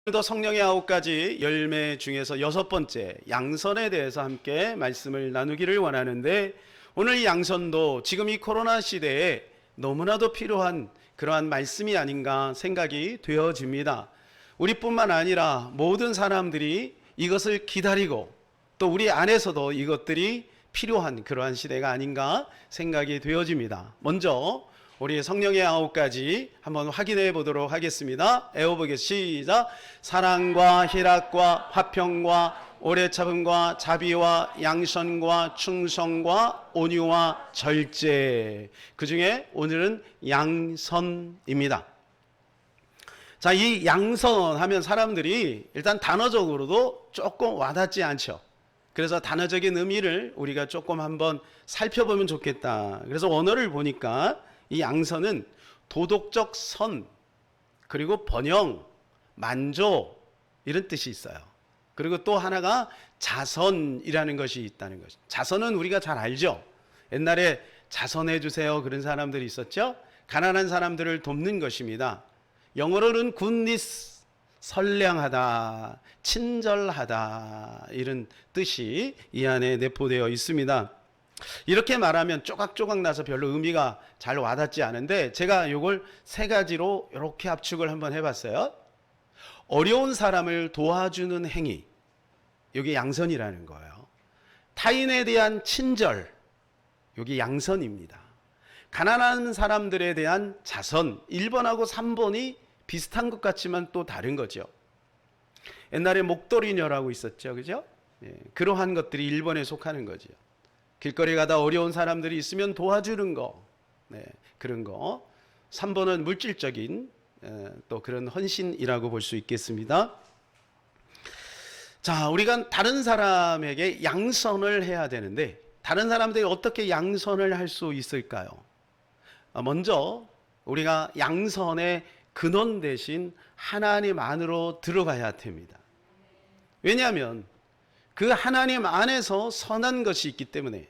오늘도 성령의 9가지 열매 중에서 6번째 양선에 대해서 함께 말씀을 나누기를 원하는데, 오늘 이 양선도 지금 이 코로나 시대에 너무나도 필요한 그러한 말씀이 아닌가 생각이 되어집니다. 우리뿐만 아니라 모든 사람들이 이것을 기다리고 또 우리 안에서도 이것들이 필요한 그러한 시대가 아닌가 생각이 되어집니다. 먼저 우리 성령의 9가지 한번 확인해 보도록 하겠습니다. 에어보겠 시작. 사랑과 희락과 화평과 오래 참음과 자비와 양선과 충성과 온유와 절제. 그 중에 오늘은 양선입니다. 자, 이 양선 하면 사람들이 일단 단어적으로도 조금 와닿지 않죠. 그래서 단어적인 의미를 우리가 조금 한번 살펴보면 좋겠다. 그래서 원어를 보니까 이 양선은 도덕적 선, 그리고 번영, 만조 이런 뜻이 있어요. 그리고 또 하나가 자선이라는 것이 있다는 것이죠. 자선은 우리가 잘 알죠. 옛날에 자선해 주세요 그런 사람들이 있었죠. 가난한 사람들을 돕는 것입니다. 영어로는 goodness, 선량하다, 친절하다 이런 뜻이 이 안에 내포되어 있습니다. 이렇게 말하면 쪼각쪼각 나서 별로 의미가 잘 와닿지 않은데, 제가 이걸 3가지로 이렇게 압축을 한번 해봤어요. 어려운 사람을 도와주는 행위, 이게 양선이라는 거예요. 타인에 대한 친절, 이게 양선입니다. 가난한 사람들에 대한 자선, 1번하고 3번이 비슷한 것 같지만 또 다른 거죠. 옛날에 목도리녀라고 있었죠, 그죠? 그러한 것들이 1번에 속하는 거죠. 길거리 가다 어려운 사람들이 있으면 도와주는 거, 그런 거. 3번은 물질적인 또 그런 헌신이라고 볼 수 있겠습니다. 자, 우리가 다른 사람에게 양선을 해야 되는데, 다른 사람들이 어떻게 양선을 할 수 있을까요? 먼저 우리가 양선의 근원 대신 하나님 안으로 들어가야 됩니다. 왜냐하면 그 하나님 안에서 선한 것이 있기 때문에.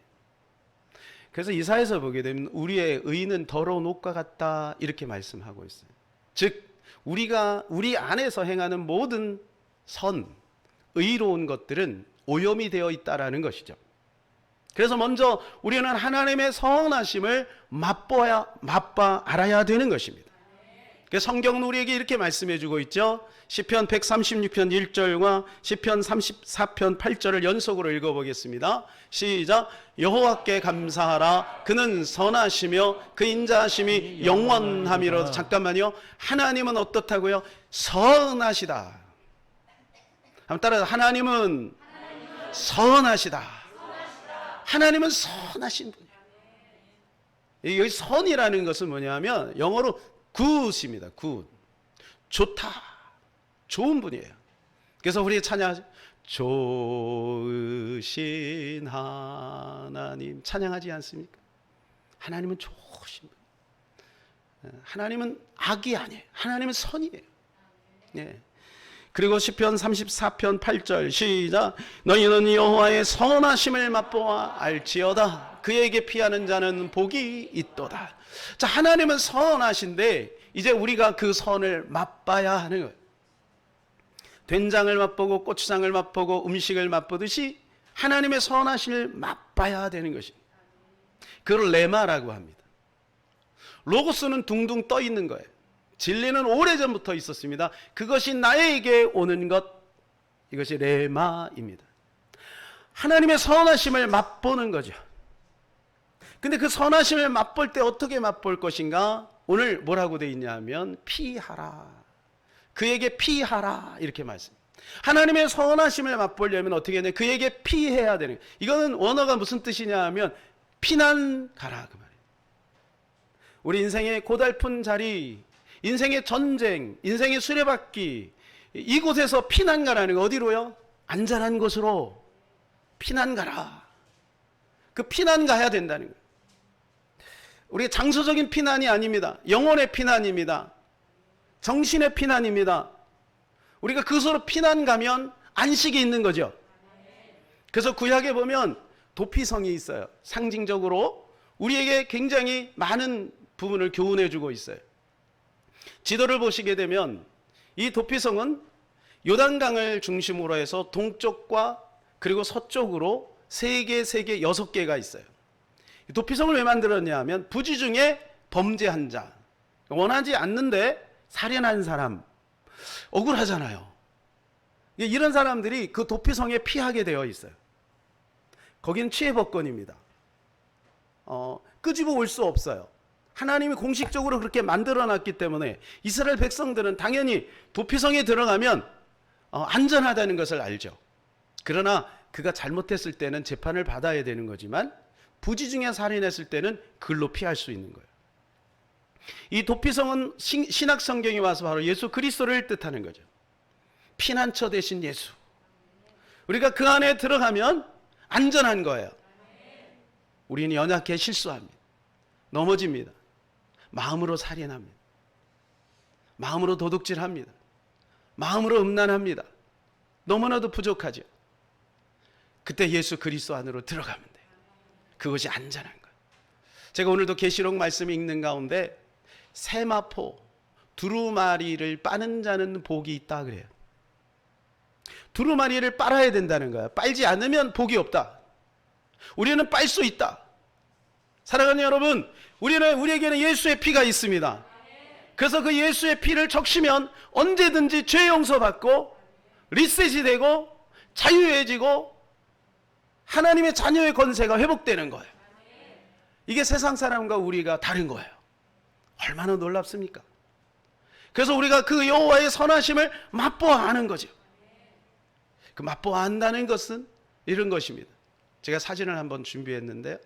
그래서 이사야서 보게 되면 우리의 의는 더러운 옷과 같다 이렇게 말씀하고 있어요. 즉 우리가 우리 안에서 행하는 모든 선, 의로운 것들은 오염이 되어 있다라는 것이죠. 그래서 먼저 우리는 하나님의 선하심을 맛봐 알아야 되는 것입니다. 성경은 우리에게 이렇게 말씀해 주고 있죠. 시편 136편 1절과 시편 34편 8절을 연속으로 읽어보겠습니다. 시작. 여호와께 감사하라. 그는 선하시며 그 인자하심이 영원함이로다. 잠깐만요. 하나님은 어떻다고요? 선하시다. 한번 따라서 하나님은 선하시다. 하나님은 선하신 분이에요. 여기 선이라는 것은 뭐냐면 영어로 굿입니다. 굿. 좋다. 좋은 분이에요. 그래서 우리 찬양하죠. 좋으신 하나님 찬양하지 않습니까? 하나님은 좋으신 분. 하나님은 악이 아니에요. 하나님은 선이에요. 네. 그리고 시편 34편 8절 시작. 너희는 여호와의 선하심을 맛보아 알지어다. 그에게 피하는 자는 복이 있도다. 자, 하나님은 선하신데 이제 우리가 그 선을 맛봐야 하는 거예요. 된장을 맛보고 고추장을 맛보고 음식을 맛보듯이 하나님의 선하심을 맛봐야 되는 것입니다. 그걸 레마라고 합니다. 로고스는 둥둥 떠 있는 거예요. 진리는 오래전부터 있었습니다. 그것이 나에게 오는 것, 이것이 레마입니다. 하나님의 선하심을 맛보는 거죠. 근데 그 선하심을 맛볼 때 어떻게 맛볼 것인가? 오늘 뭐라고 되어 있냐 하면 피하라. 그에게 피하라 이렇게 말씀. 하나님의 선하심을 맛보려면 어떻게 해야 되냐? 그에게 피해야 되는. 이거는 원어가 무슨 뜻이냐 하면 피난 가라 그 말이에요. 우리 인생의 고달픈 자리, 인생의 전쟁, 인생의 수레바퀴, 이곳에서 피난 가라는 거 어디로요? 안전한 곳으로 피난 가라. 그 피난 가야 된다는 거예요. 우리 장소적인 피난이 아닙니다. 영혼의 피난입니다. 정신의 피난입니다. 우리가 그곳으로 피난 가면 안식이 있는 거죠. 그래서 구약에 보면 도피성이 있어요. 상징적으로 우리에게 굉장히 많은 부분을 교훈해 주고 있어요. 지도를 보시게 되면 이 도피성은 요단강을 중심으로 해서 동쪽과 그리고 서쪽으로 3개, 6개가 있어요. 도피성을 왜 만들었냐 하면 부지 중에 범죄한 자, 원하지 않는데 살인한 사람, 억울하잖아요. 이런 사람들이 그 도피성에 피하게 되어 있어요. 거긴 취해법권입니다. 끄집어 올 수 없어요. 하나님이 공식적으로 그렇게 만들어놨기 때문에 이스라엘 백성들은 당연히 도피성에 들어가면 안전하다는 것을 알죠. 그러나 그가 잘못했을 때는 재판을 받아야 되는 거지만 부지 중에 살인했을 때는 글로 피할 수 있는 거예요. 이 도피성은 신약 성경에 와서 바로 예수 그리스도를 뜻하는 거죠. 피난처 대신 예수. 우리가 그 안에 들어가면 안전한 거예요. 우리는 연약해 실수합니다. 넘어집니다. 마음으로 살인합니다. 마음으로 도둑질합니다. 마음으로 음란합니다. 너무나도 부족하죠. 그때 예수 그리스도 안으로 들어가면 돼요. 그것이 안전한 거예요. 제가 오늘도 계시록 말씀 읽는 가운데 세마포 두루마리를 빠는 자는 복이 있다 그래요. 두루마리를 빨아야 된다는 거야. 빨지 않으면 복이 없다. 우리는 빨 수 있다. 사랑하는 여러분, 우리에게는 예수의 피가 있습니다. 그래서 그 예수의 피를 적시면 언제든지 죄 용서받고 리셋이 되고 자유해지고 하나님의 자녀의 권세가 회복되는 거예요. 이게 세상 사람과 우리가 다른 거예요. 얼마나 놀랍습니까? 그래서 우리가 그 여호와의 선하심을 맛보아 아는 거죠. 그 맛보아 안다는 것은 이런 것입니다. 제가 사진을 한번 준비했는데요.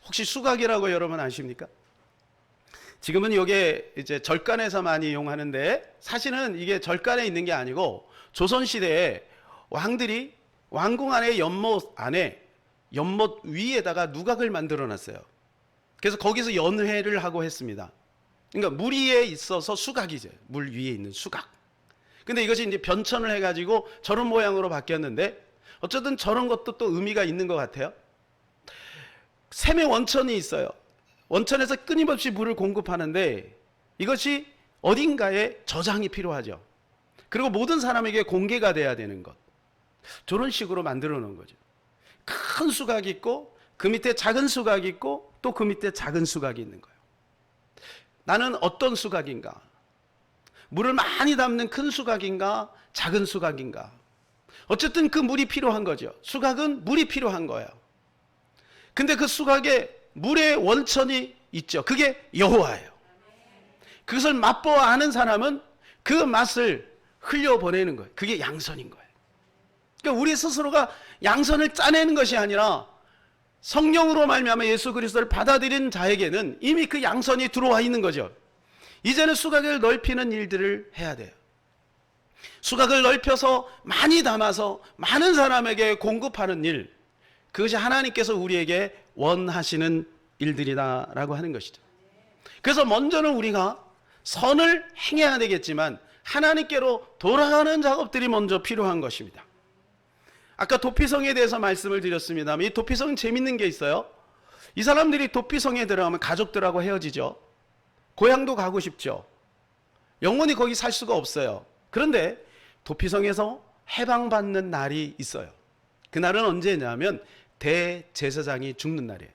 혹시 수각이라고 여러분 아십니까? 지금은 이게 이제 절간에서 많이 이용하는데 사실은 이게 절간에 있는 게 아니고 조선시대에 왕들이 왕궁 안에 연못 위에다가 누각을 만들어 놨어요. 그래서 거기서 연회를 하고 했습니다. 그러니까 물 위에 있어서 수각이죠. 물 위에 있는 수각. 근데 이것이 이제 변천을 해가지고 저런 모양으로 바뀌었는데 어쨌든 저런 것도 또 의미가 있는 것 같아요. 샘의 원천이 있어요. 원천에서 끊임없이 물을 공급하는데 이것이 어딘가에 저장이 필요하죠. 그리고 모든 사람에게 공개가 돼야 되는 것. 저런 식으로 만들어 놓은 거죠. 큰 수각이 있고 그 밑에 작은 수각이 있고 또 그 밑에 작은 수각이 있는 거예요. 나는 어떤 수각인가? 물을 많이 담는 큰 수각인가? 작은 수각인가? 어쨌든 그 물이 필요한 거죠. 수각은 물이 필요한 거예요. 근데 그 수각에 물의 원천이 있죠. 그게 여호와예요. 그것을 맛보아 아는 사람은 그 맛을 흘려보내는 거예요. 그게 양선인 거예요. 그러니까 우리 스스로가 양선을 짜내는 것이 아니라 성령으로 말미암아 예수 그리스도를 받아들인 자에게는 이미 그 양선이 들어와 있는 거죠. 이제는 수각을 넓히는 일들을 해야 돼요. 수각을 넓혀서 많이 담아서 많은 사람에게 공급하는 일, 그것이 하나님께서 우리에게 원하시는 일들이다라고 하는 것이죠. 그래서 먼저는 우리가 선을 행해야 되겠지만 하나님께로 돌아가는 작업들이 먼저 필요한 것입니다. 아까 도피성에 대해서 말씀을 드렸습니다만 이 도피성은 재밌는 게 있어요. 이 사람들이 도피성에 들어가면 가족들하고 헤어지죠. 고향도 가고 싶죠. 영원히 거기 살 수가 없어요. 그런데 도피성에서 해방받는 날이 있어요. 그날은 언제냐면 대제사장이 죽는 날이에요.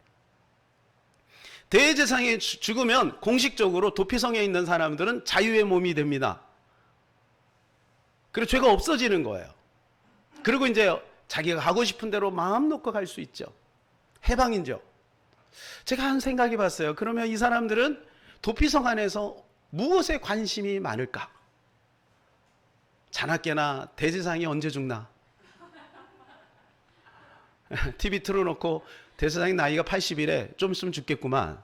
대제사장이 죽으면 공식적으로 도피성에 있는 사람들은 자유의 몸이 됩니다. 그리고 죄가 없어지는 거예요. 그리고 이제 자기가 가고 싶은 대로 마음 놓고 갈 수 있죠. 해방이죠. 제가 한 생각해 봤어요. 그러면 이 사람들은 도피성 안에서 무엇에 관심이 많을까? 자나깨나 대제사장이 언제 죽나? TV 틀어놓고 대제사장이 나이가 80이래. 좀 있으면 죽겠구만.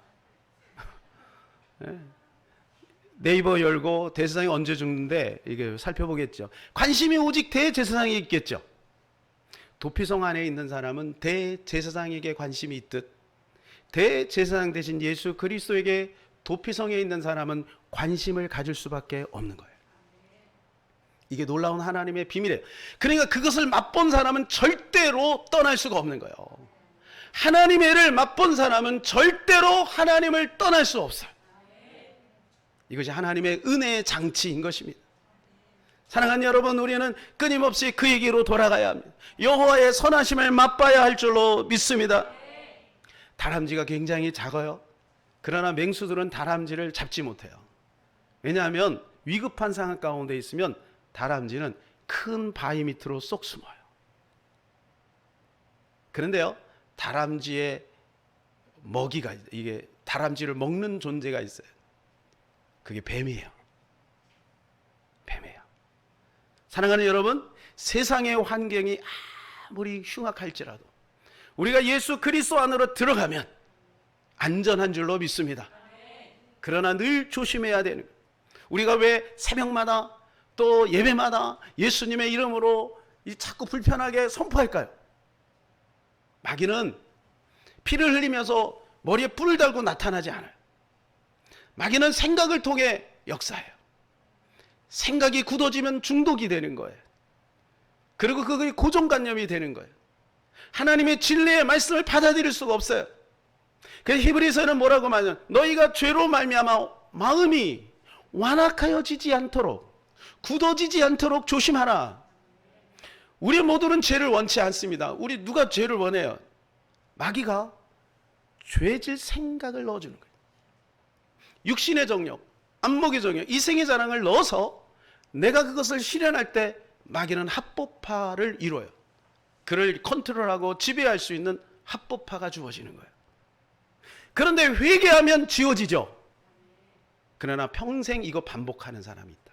네이버 열고 대제사장이 언제 죽는데 이게 살펴보겠죠. 관심이 오직 대제사장에 있겠죠. 도피성 안에 있는 사람은 대제사장에게 관심이 있듯 대제사장 대신 예수 그리스도에게 도피성에 있는 사람은 관심을 가질 수밖에 없는 거예요. 이게 놀라운 하나님의 비밀이에요. 그러니까 그것을 맛본 사람은 절대로 떠날 수가 없는 거예요. 하나님의 애를 맛본 사람은 절대로 하나님을 떠날 수 없어요. 이것이 하나님의 은혜의 장치인 것입니다. 사랑하는 여러분, 우리는 끊임없이 그에게로 돌아가야 합니다. 여호와의 선하심을 맛봐야 할 줄로 믿습니다. 다람쥐가 굉장히 작아요. 그러나 맹수들은 다람쥐를 잡지 못해요. 왜냐하면 위급한 상황 가운데 있으면 다람쥐는 큰 바위 밑으로 쏙 숨어요. 그런데요, 다람쥐의 먹이가, 이게 다람쥐를 먹는 존재가 있어요. 그게 뱀이에요. 뱀이에요. 사랑하는 여러분, 세상의 환경이 아무리 흉악할지라도 우리가 예수 그리스도 안으로 들어가면 안전한 줄로 믿습니다. 그러나 늘 조심해야 되는 거예요. 우리가 왜 새벽마다 또 예배마다 예수님의 이름으로 자꾸 불편하게 선포할까요? 마귀는 피를 흘리면서 머리에 뿔을 달고 나타나지 않아요. 마귀는 생각을 통해 역사해요. 생각이 굳어지면 중독이 되는 거예요. 그리고 그게 고정관념이 되는 거예요. 하나님의 진리의 말씀을 받아들일 수가 없어요. 그래서 히브리서는 뭐라고 말하냐면 너희가 죄로 말미암아 마음이 완악하여지지 않도록, 굳어지지 않도록 조심하라. 우리 모두는 죄를 원치 않습니다. 우리 누가 죄를 원해요? 마귀가 죄질 생각을 넣어주는 거예요. 육신의 정욕, 안목의 정욕, 이생의 자랑을 넣어서 내가 그것을 실현할 때 마귀는 합법화를 이뤄요. 그를 컨트롤하고 지배할 수 있는 합법화가 주어지는 거예요. 그런데 회개하면 지워지죠. 그러나 평생 이거 반복하는 사람이 있다.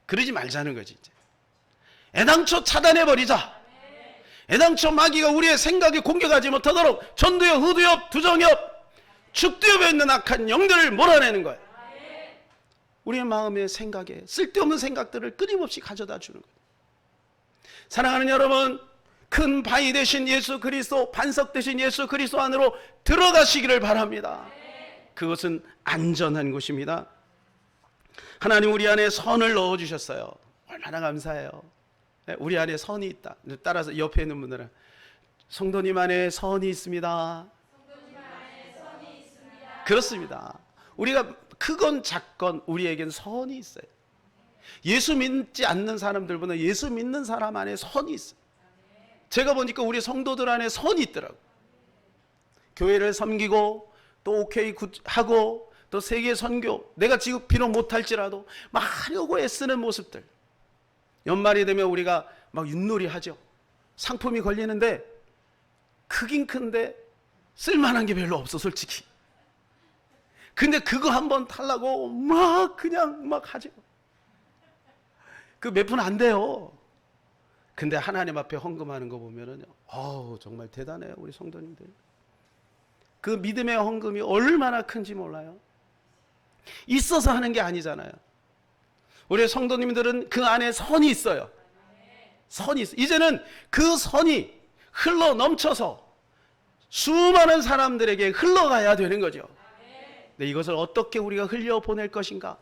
그러지 말자는 거지. 이제 애당초 차단해버리자. 애당초 마귀가 우리의 생각에 공격하지 못하도록 전두엽, 후두엽, 두정엽, 축두엽에 있는 악한 영들을 몰아내는 거예요. 우리의 마음의 생각에 쓸데없는 생각들을 끊임없이 가져다 주는 거예요. 사랑하는 여러분, 큰 바위 되신 예수 그리스도, 반석 되신 예수 그리스도 안으로 들어가시기를 바랍니다. 그것은 안전한 곳입니다. 하나님 우리 안에 선을 넣어주셨어요. 얼마나 감사해요. 우리 안에 선이 있다. 따라서 옆에 있는 분들은 성도님 안에 선이 있습니다. 그렇습니다. 우리가 크건 작건 우리에겐 선이 있어요. 예수 믿지 않는 사람들보다 예수 믿는 사람 안에 선이 있어요. 제가 보니까 우리 성도들 안에 선이 있더라고요. 교회를 섬기고 또 오케이 하고 또 세계 선교, 내가 지금 비록 못할지라도 막 하려고 애쓰는 모습들. 연말이 되면 우리가 막 윷놀이 하죠. 상품이 걸리는데 크긴 큰데 쓸만한 게 별로 없어 솔직히. 근데 그거 한번 타려고 막 그냥 막 하죠. 그 몇 푼 안 돼요. 근데 하나님 앞에 헌금하는 거 보면은 정말 대단해요. 우리 성도님들. 그 믿음의 헌금이 얼마나 큰지 몰라요. 있어서 하는 게 아니잖아요. 우리 성도님들은 그 안에 선이 있어요. 선이 있어요. 이제는 그 선이 흘러 넘쳐서 수많은 사람들에게 흘러가야 되는 거죠. 근데 이것을 어떻게 우리가 흘려보낼 것인가?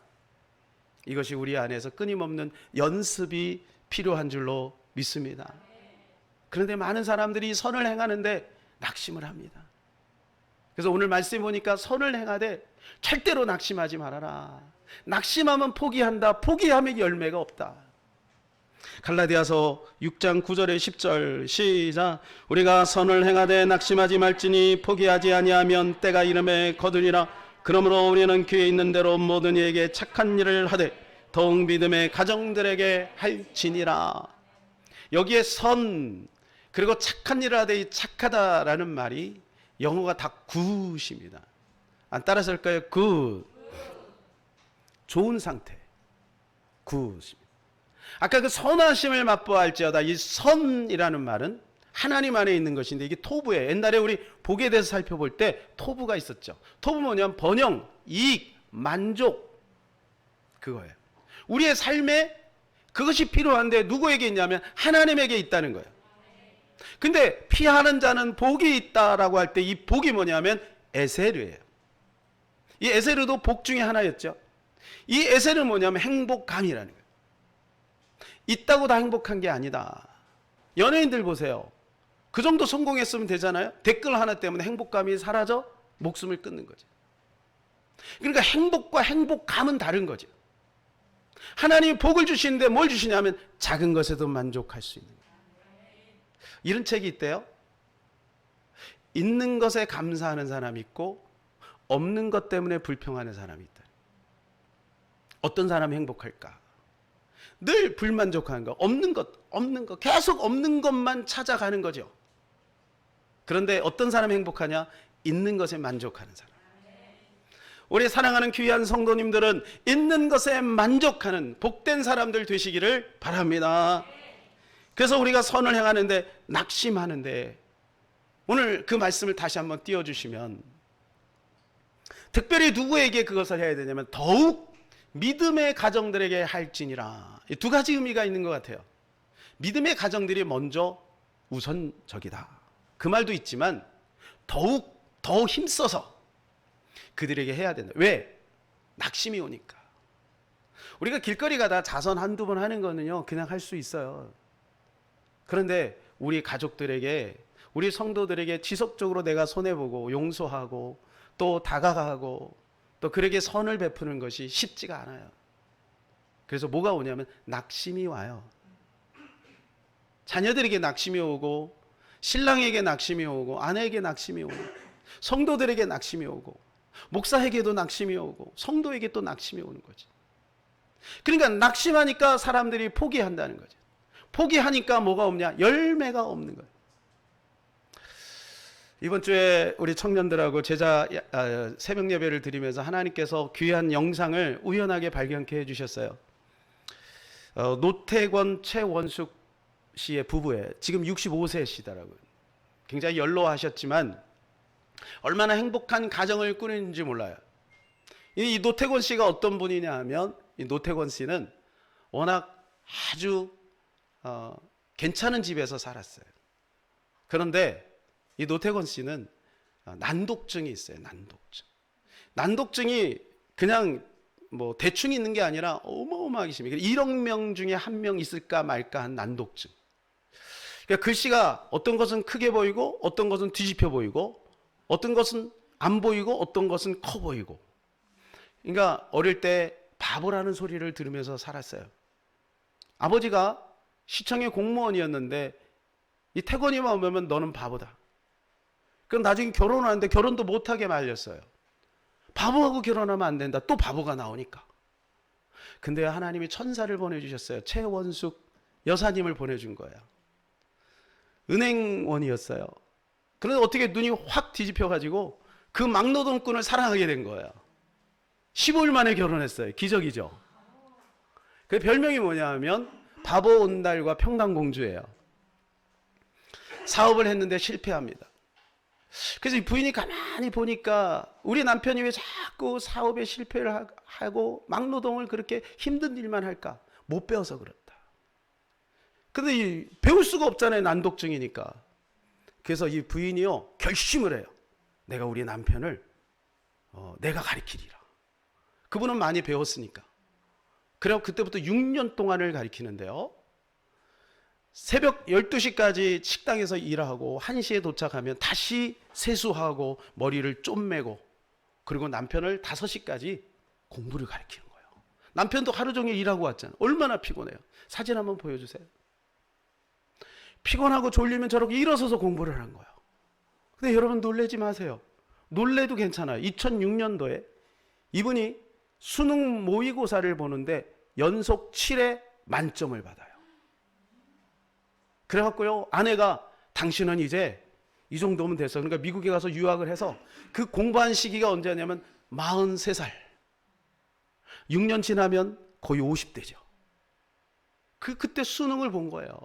이것이 우리 안에서 끊임없는 연습이 필요한 줄로 믿습니다. 그런데 많은 사람들이 선을 행하는데 낙심을 합니다. 그래서 오늘 말씀 보니까 선을 행하되 절대로 낙심하지 말아라. 낙심하면 포기한다. 포기하면 열매가 없다. 갈라디아서 6장 9절에 10절 시작. 우리가 선을 행하되 낙심하지 말지니 포기하지 아니하면 때가 이름에 거두리라. 그러므로 우리는 귀에 있는 대로 모든 이에게 착한 일을 하되 더욱 믿음의 가정들에게 할지니라. 여기에 선 그리고 착한 일을 하되 이 착하다라는 말이 영어가 다 굿입니다. 안 따라서 할까요? 굿. 좋은 상태. 굿입니다. 아까 그 선하심을 맛보할지어다. 이 선이라는 말은 하나님 안에 있는 것인데 이게 토부예요. 옛날에 우리 복에 대해서 살펴볼 때 토부가 있었죠. 토부 뭐냐면 번영, 이익, 만족 그거예요. 우리의 삶에 그것이 필요한데 누구에게 있냐면 하나님에게 있다는 거예요. 근데 피하는 자는 복이 있다라고 할 때 이 복이 뭐냐면 에세르예요. 이 에세르도 복 중에 하나였죠. 이 에세르는 뭐냐면 행복감이라는 거예요. 있다고 다 행복한 게 아니다. 연예인들 보세요. 그 정도 성공했으면 되잖아요. 댓글 하나 때문에 행복감이 사라져 목숨을 끊는 거죠. 그러니까 행복과 행복감은 다른 거죠. 하나님이 복을 주시는데 뭘 주시냐면 작은 것에도 만족할 수 있는 거예요. 이런 책이 있대요. 있는 것에 감사하는 사람이 있고 없는 것 때문에 불평하는 사람이 있다. 어떤 사람이 행복할까? 늘 불만족하는 거, 없는 것, 계속 없는 것만 찾아가는 거죠. 그런데 어떤 사람이 행복하냐? 있는 것에 만족하는 사람. 우리 사랑하는 귀한 성도님들은 있는 것에 만족하는 복된 사람들 되시기를 바랍니다. 그래서 우리가 선을 행하는데 낙심하는데 오늘 그 말씀을 다시 한번 띄워주시면 특별히 누구에게 그것을 해야 되냐면 더욱 믿음의 가정들에게 할지니라. 이 두 가지 의미가 있는 것 같아요. 믿음의 가정들이 먼저 우선적이다. 그 말도 있지만 더 힘써서 그들에게 해야 된다. 왜? 낙심이 오니까. 우리가 길거리 가다 자선 한두 번 하는 거는요 그냥 할 수 있어요. 그런데 우리 가족들에게, 우리 성도들에게 지속적으로 내가 손해보고 용서하고 또 다가가고 또 그에게 선을 베푸는 것이 쉽지가 않아요. 그래서 뭐가 오냐면 낙심이 와요. 자녀들에게 낙심이 오고 신랑에게 낙심이 오고 아내에게 낙심이 오고 성도들에게 낙심이 오고 목사에게도 낙심이 오고 성도에게 또 낙심이 오는 거지. 그러니까 낙심하니까 사람들이 포기한다는 거죠. 포기하니까 뭐가 없냐? 열매가 없는 거예요. 이번 주에 우리 청년들하고 제자 새벽 예배를 드리면서 하나님께서 귀한 영상을 우연하게 발견케 해주셨어요. 노태권 최원숙 씨의 부부에 지금 65세시더라고요. 굉장히 연로하셨지만 얼마나 행복한 가정을 꾸리는지 몰라요. 이 노태권 씨가 어떤 분이냐 하면 이 노태권 씨는 워낙 아주 괜찮은 집에서 살았어요. 그런데 이 노태권 씨는 난독증이 있어요. 난독증이 그냥 뭐 대충 있는 게 아니라 어마어마하게 심해요. 1억 명 중에 1명 있을까 말까 한 난독증. 그러니까 글씨가 어떤 것은 크게 보이고 어떤 것은 뒤집혀 보이고 어떤 것은 안 보이고 어떤 것은 커 보이고. 그러니까 어릴 때 바보라는 소리를 들으면서 살았어요. 아버지가 시청의 공무원이었는데 이 태권이만 오면 너는 바보다. 그럼 나중에 결혼하는데 결혼도 못하게 말렸어요. 바보하고 결혼하면 안 된다. 또 바보가 나오니까. 근데 하나님이 천사를 보내주셨어요. 최원숙 여사님을 보내준 거예요. 은행원이었어요. 그런데 어떻게 눈이 확 뒤집혀가지고 그 막노동꾼을 사랑하게 된 거예요. 15일 만에 결혼했어요. 기적이죠. 그 별명이 뭐냐 하면 바보 온달과 평강공주예요. 사업을 했는데 실패합니다. 그래서 이 부인이 가만히 보니까 우리 남편이 왜 자꾸 사업에 실패를 하고 막노동을 그렇게 힘든 일만 할까? 못 배워서 그렇다. 근데 배울 수가 없잖아요. 난독증이니까. 그래서 이 부인이요 결심을 해요. 내가 우리 남편을 내가 가르치리라. 그분은 많이 배웠으니까. 그래서 그때부터 6년 동안을 가르치는데요. 새벽 12시까지 식당에서 일하고 1시에 도착하면 다시 세수하고 머리를 쪼매고 그리고 남편을 5시까지 공부를 가르치는 거예요. 남편도 하루 종일 일하고 왔잖아요. 얼마나 피곤해요. 사진 한번 보여주세요. 피곤하고 졸리면 저렇게 일어서서 공부를 하는 거예요. 근데 여러분 놀라지 마세요. 놀래도 괜찮아요. 2006년도에 이분이 수능 모의고사를 보는데 연속 7회 만점을 받아요. 그래갖고요 아내가 당신은 이제 이 정도면 됐어. 그러니까 미국에 가서 유학을 해서 그 공부한 시기가 언제냐면 43살. 6년 지나면 거의 50대죠. 그때 수능을 본 거예요.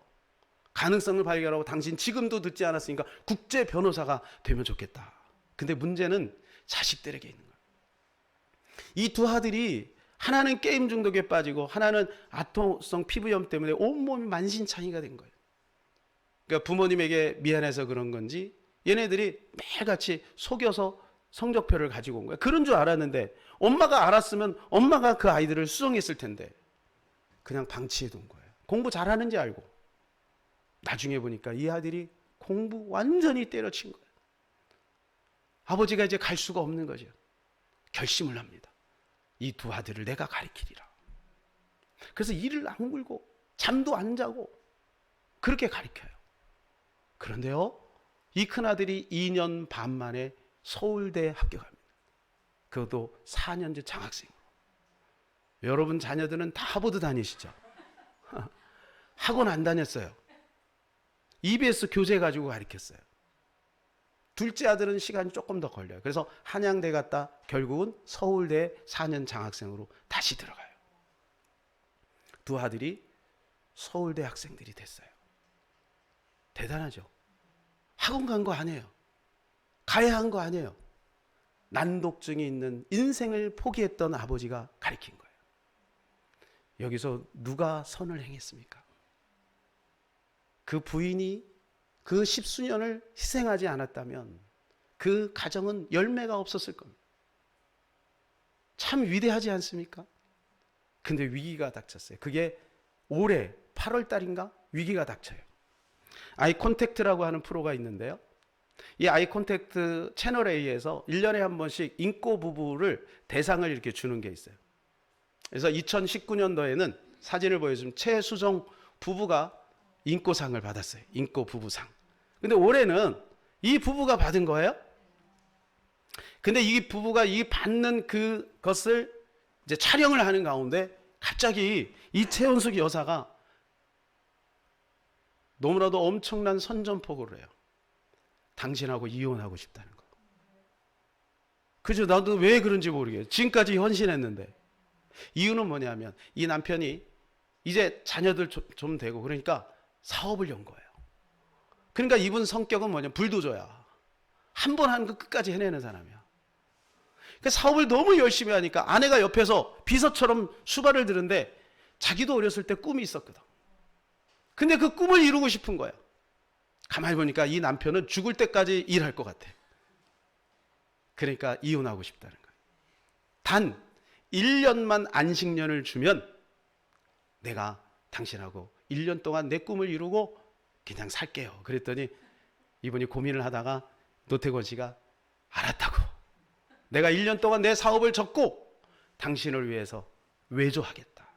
가능성을 발견하고 당신 지금도 듣지 않았으니까 국제 변호사가 되면 좋겠다. 근데 문제는 자식들에게 있는 거예요. 이 두 아들이 하나는 게임 중독에 빠지고 하나는 아토성 피부염 때문에 온몸이 만신창이가 된 거예요. 그러니까 부모님에게 미안해서 그런 건지 얘네들이 매일같이 속여서 성적표를 가지고 온 거예요. 그런 줄 알았는데 엄마가 알았으면 엄마가 그 아이들을 수정했을 텐데 그냥 방치해 둔 거예요. 공부 잘하는지 알고. 나중에 보니까 이 아들이 공부 완전히 때려친 거예요. 아버지가 이제 갈 수가 없는 거죠. 결심을 합니다. 이 두 아들을 내가 가르치리라. 그래서 이를 악물고 잠도 안 자고 그렇게 가르쳐요. 그런데요, 이 큰아들이 2년 반 만에 서울대에 합격합니다. 그것도 4년제 장학생으로. 여러분 자녀들은 다 하버드 다니시죠? 학원 안 다녔어요. EBS 교재 가지고 가르쳤어요. 둘째 아들은 시간이 조금 더 걸려요. 그래서 한양대 갔다 결국은 서울대 4년 장학생으로 다시 들어가요. 두 아들이 서울대 학생들이 됐어요. 대단하죠? 학원 간 거 아니에요. 가야 한 거 아니에요. 난독증이 있는 인생을 포기했던 아버지가 가르친 거예요. 여기서 누가 선을 행했습니까? 그 부인이 그 십수년을 희생하지 않았다면 그 가정은 열매가 없었을 겁니다. 참 위대하지 않습니까? 근데 위기가 닥쳤어요. 그게 올해 8월 달인가 위기가 닥쳐요. 아이콘택트라고 하는 프로가 있는데요. 이 아이콘택트 채널 A에서 1년에 한 번씩 인꼬 부부를 대상을 이렇게 주는 게 있어요. 그래서 2019년도에는 사진을 보여주면 최수정 부부가 인꼬상을 받았어요. 인꼬 부부상. 근데 올해는 이 부부가 받은 거예요. 근데 이 부부가 이 받는 그것을 이제 촬영을 하는 가운데 갑자기 이 최원숙 여사가 너무나도 엄청난 선전포고를 해요. 당신하고 이혼하고 싶다는 거. 그죠? 나도 왜 그런지 모르겠어요. 지금까지 헌신했는데. 이유는 뭐냐면 이 남편이 이제 자녀들 좀 되고 그러니까 사업을 연 거예요. 그러니까 이분 성격은 뭐냐면 불도저야. 한 번 하는 거 끝까지 해내는 사람이야. 그러니까 사업을 너무 열심히 하니까 아내가 옆에서 비서처럼 수발을 드는데 자기도 어렸을 때 꿈이 있었거든. 근데 그 꿈을 이루고 싶은 거야. 가만히 보니까 이 남편은 죽을 때까지 일할 것 같아. 그러니까 이혼하고 싶다는 거야. 단 1년만 안식년을 주면 내가 당신하고 1년 동안 내 꿈을 이루고 그냥 살게요. 그랬더니 이분이 고민을 하다가 노태권 씨가 알았다고. 내가 1년 동안 내 사업을 접고 당신을 위해서 외조하겠다.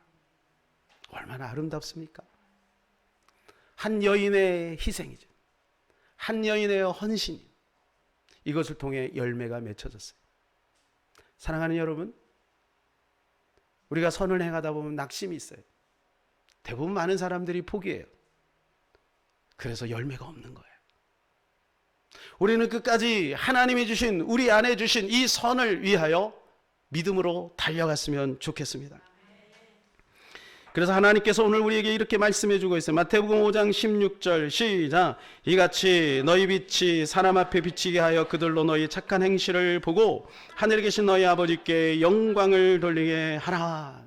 얼마나 아름답습니까? 한 여인의 희생이죠. 한 여인의 헌신이 이것을 통해 열매가 맺혀졌어요. 사랑하는 여러분, 우리가 선을 행하다 보면 낙심이 있어요. 대부분 많은 사람들이 포기해요. 그래서 열매가 없는 거예요. 우리는 끝까지 하나님이 주신, 우리 안에 주신 이 선을 위하여 믿음으로 달려갔으면 좋겠습니다. 그래서 하나님께서 오늘 우리에게 이렇게 말씀해 주고 있어요. 마태복음 5장 16절 시작. 이같이 너희 빛이 사람 앞에 비치게 하여 그들로 너희 착한 행실을 보고 하늘에 계신 너희 아버지께 영광을 돌리게 하라.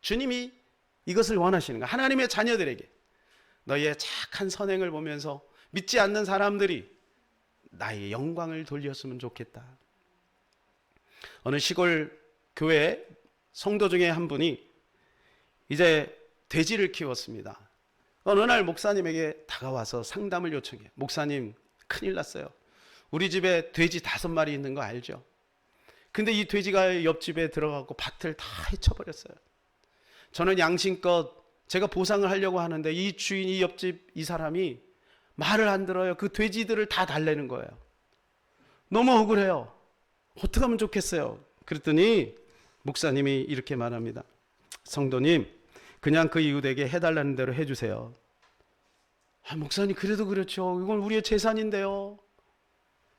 주님이 이것을 원하시는 거예요. 하나님의 자녀들에게 너희의 착한 선행을 보면서 믿지 않는 사람들이 나의 영광을 돌렸으면 좋겠다. 어느 시골 교회 성도 중에 한 분이 이제 돼지를 키웠습니다. 어느 날 목사님에게 다가와서 상담을 요청해요. 목사님, 큰일 났어요. 우리 집에 돼지 5마리 있는 거 알죠? 근데 이 돼지가 옆집에 들어가고 밭을 다 헤쳐버렸어요. 저는 양심껏 제가 보상을 하려고 하는데 이 주인, 이 옆집 이 사람이 말을 안 들어요. 그 돼지들을 다 달래는 거예요. 너무 억울해요. 어떻게 하면 좋겠어요? 그랬더니 목사님이 이렇게 말합니다. 성도님, 그냥 그 이웃에게 해달라는 대로 해주세요. 아, 목사님 그래도 그렇죠. 이건 우리의 재산인데요.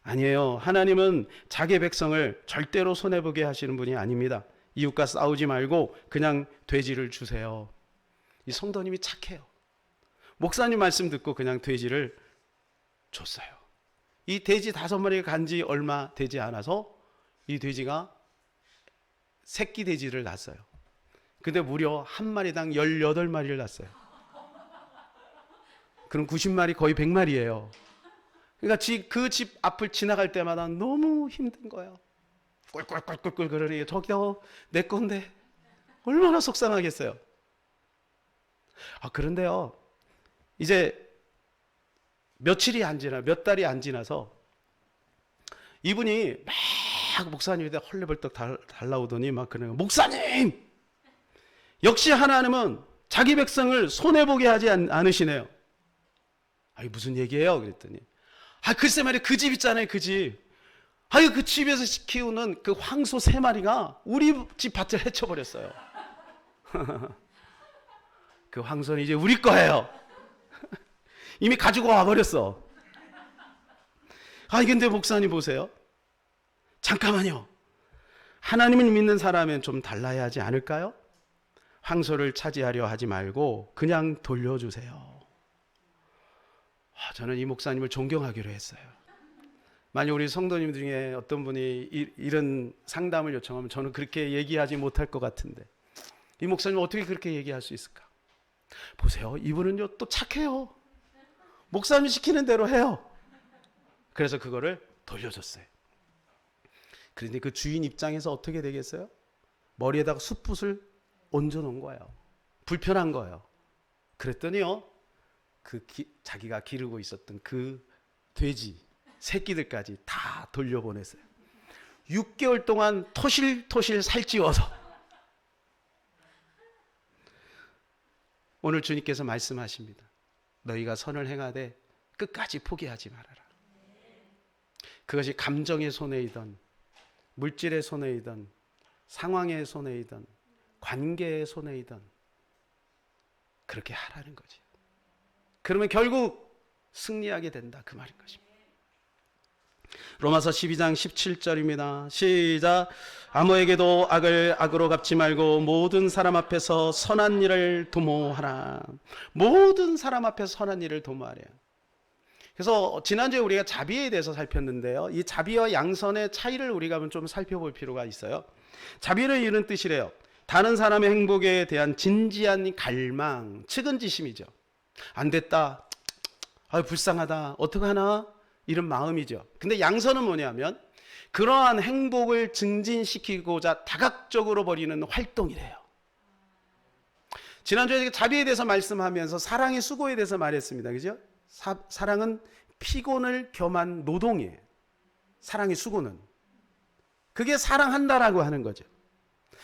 아니에요. 하나님은 자기 백성을 절대로 손해보게 하시는 분이 아닙니다. 이웃과 싸우지 말고 그냥 돼지를 주세요. 이 성도님이 착해요. 목사님 말씀 듣고 그냥 돼지를 줬어요. 이 돼지 5마리가 간지 얼마 되지 않아서 이 돼지가 새끼 돼지를 낳았어요. 근데 무려 한 마리당 18마리를 낳았어요. 그럼 90마리 거의 100마리예요. 그러니까 그 집 앞을 지나갈 때마다 너무 힘든 거예요. 꿀꿀꿀꿀꿀 그러니 저기요 내 건데 얼마나 속상하겠어요. 그런데요 이제 며칠이 안 지나 몇 달이 안 지나서 이분이 막 목사님한테 헐레벌떡 달라오더니 막 그러는 거예요. 목사님 역시 하나님은 자기 백성을 손해보게 하지 않으시네요. 아니 무슨 얘기예요? 그랬더니 글쎄 말이야, 그 집 있잖아요, 그 집. 그 집에서 키우는 그 황소 3마리가 우리 집 밭을 헤쳐버렸어요. 그 황소는 이제 우리 거예요. 이미 가지고 와버렸어. 근데 목사님 보세요. 잠깐만요. 하나님을 믿는 사람은 좀 달라야 하지 않을까요? 황소를 차지하려 하지 말고 그냥 돌려주세요. 저는 이 목사님을 존경하기로 했어요. 만약 우리 성도님 중에 어떤 분이 이런 상담을 요청하면 저는 그렇게 얘기하지 못할 것 같은데, 이 목사님 어떻게 그렇게 얘기할 수 있을까? 보세요, 이분은요 또 착해요. 목사님이 시키는 대로 해요. 그래서 그거를 돌려줬어요. 그런데 그 주인 입장에서 어떻게 되겠어요? 머리에다가 숯붓을 얹어놓은 거예요. 불편한 거예요. 그랬더니요, 자기가 기르고 있었던 그 돼지 새끼들까지 다 돌려보냈어요. 6개월 동안 토실토실 살찌워서. 오늘 주님께서 말씀하십니다. 너희가 선을 행하되 끝까지 포기하지 말아라. 그것이 감정의 손해이든 물질의 손해이든 상황의 손해이든 관계의 손해이든 그렇게 하라는 거지. 그러면 결국 승리하게 된다, 그 말인 것입니다. 로마서 12장 17절입니다. 시작. 아무에게도 악을 악으로 갚지 말고 모든 사람 앞에서 선한 일을 도모하라. 모든 사람 앞에서 선한 일을 도모하래요. 그래서 지난주에 우리가 자비에 대해서 살폈는데요, 이 자비와 양선의 차이를 우리가 좀 살펴볼 필요가 있어요. 자비는 이런 뜻이래요. 다른 사람의 행복에 대한 진지한 갈망, 측은지심이죠. 안 됐다, 불쌍하다, 어떡하나, 이런 마음이죠. 근데 양선은 뭐냐면 그러한 행복을 증진시키고자 다각적으로 벌이는 활동이래요. 지난주에 자비에 대해서 말씀하면서 사랑의 수고에 대해서 말했습니다. 그죠? 사랑은 피곤을 겸한 노동이에요. 사랑의 수고는. 그게 사랑한다라고 하는 거죠.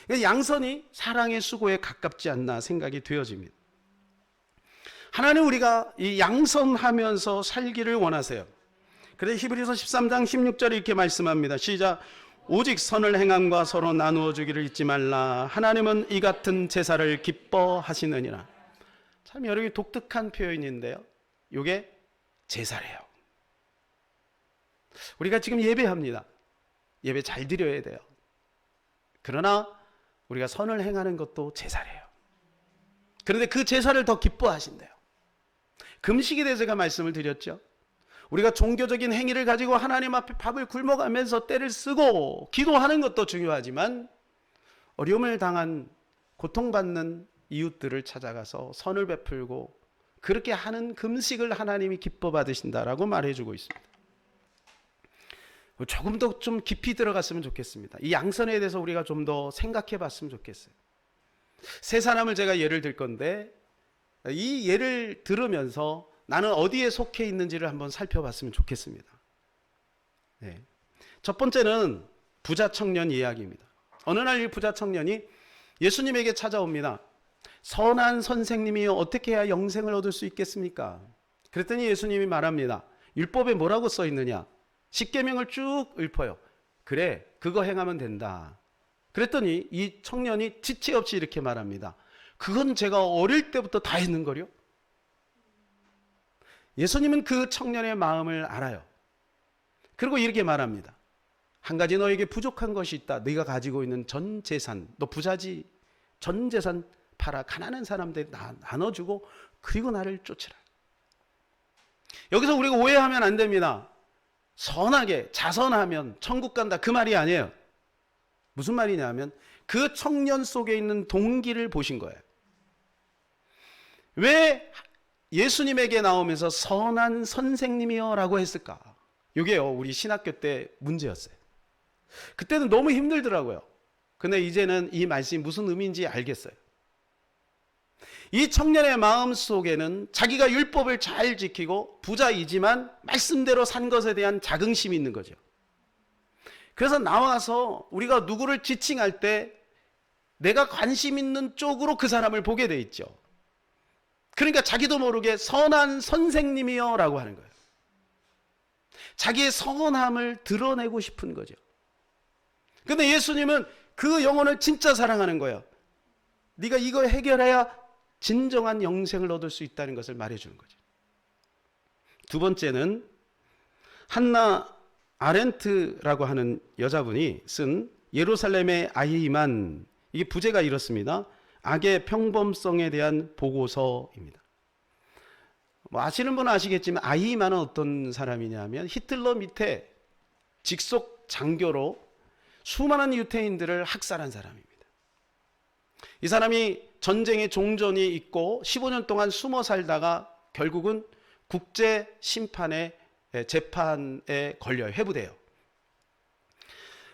그러니까 양선이 사랑의 수고에 가깝지 않나 생각이 되어집니다. 하나님 우리가 이 양선하면서 살기를 원하세요. 그래서 히브리서 13장 16절에 이렇게 말씀합니다. 시작. 오직 선을 행함과 서로 나누어 주기를 잊지 말라. 하나님은 이 같은 제사를 기뻐하시느니라. 참 여러 개 독특한 표현인데요, 이게 제사래요. 우리가 지금 예배합니다. 예배 잘 드려야 돼요. 그러나 우리가 선을 행하는 것도 제사래요. 그런데 그 제사를 더 기뻐하신대요. 금식에 대해서 제가 말씀을 드렸죠. 우리가 종교적인 행위를 가지고 하나님 앞에 밥을 굶어가면서 때를 쓰고 기도하는 것도 중요하지만 어려움을 당한 고통받는 이웃들을 찾아가서 선을 베풀고 그렇게 하는 금식을 하나님이 기뻐 받으신다라고 말해주고 있습니다. 조금 더 좀 깊이 들어갔으면 좋겠습니다. 이 양선에 대해서 우리가 좀 더 생각해 봤으면 좋겠어요. 세 사람을 제가 예를 들 건데 이 예를 들으면서 나는 어디에 속해 있는지를 한번 살펴봤으면 좋겠습니다. 네. 첫 번째는 부자 청년 이야기입니다. 어느 날 이 부자 청년이 예수님에게 찾아옵니다. 선한 선생님이 어떻게 해야 영생을 얻을 수 있겠습니까? 그랬더니 예수님이 말합니다. 율법에 뭐라고 써 있느냐? 십계명을 쭉 읊어요. 그래, 그거 행하면 된다. 그랬더니 이 청년이 지체 없이 이렇게 말합니다. 그건 제가 어릴 때부터 다 했는 거요. 예수님은 그 청년의 마음을 알아요. 그리고 이렇게 말합니다. 한 가지 너에게 부족한 것이 있다. 네가 가지고 있는 전 재산, 너 부자지, 전 재산 팔아 가난한 사람들 나눠주고 그리고 나를 쫓으라. 여기서 우리가 오해하면 안 됩니다. 선하게 자선하면 천국 간다, 그 말이 아니에요. 무슨 말이냐면 그 청년 속에 있는 동기를 보신 거예요. 왜 예수님에게 나오면서 선한 선생님이여 라고 했을까? 이게요, 우리 신학교 때 문제였어요. 그때는 너무 힘들더라고요. 근데 이제는 이 말씀이 무슨 의미인지 알겠어요. 이 청년의 마음 속에는 자기가 율법을 잘 지키고 부자이지만 말씀대로 산 것에 대한 자긍심이 있는 거죠. 그래서 나와서 우리가 누구를 지칭할 때 내가 관심 있는 쪽으로 그 사람을 보게 돼 있죠. 그러니까 자기도 모르게 선한 선생님이여 라고 하는 거예요. 자기의 선함을 드러내고 싶은 거죠. 근데 예수님은 그 영혼을 진짜 사랑하는 거예요. 네가 이거 해결해야 진정한 영생을 얻을 수 있다는 것을 말해주는 거죠. 두 번째는 한나 아렌트라고 하는 여자분이 쓴 예루살렘의 아이만, 이게 부제가 이렇습니다. 악의 평범성에 대한 보고서입니다. 뭐 아시는 분은 아시겠지만 아이만은 어떤 사람이냐면 히틀러 밑에 직속 장교로 수많은 유태인들을 학살한 사람입니다. 이 사람이 전쟁의 종전이 있고 15년 동안 숨어 살다가 결국은 국제 심판의 재판에 걸려요. 회부돼요.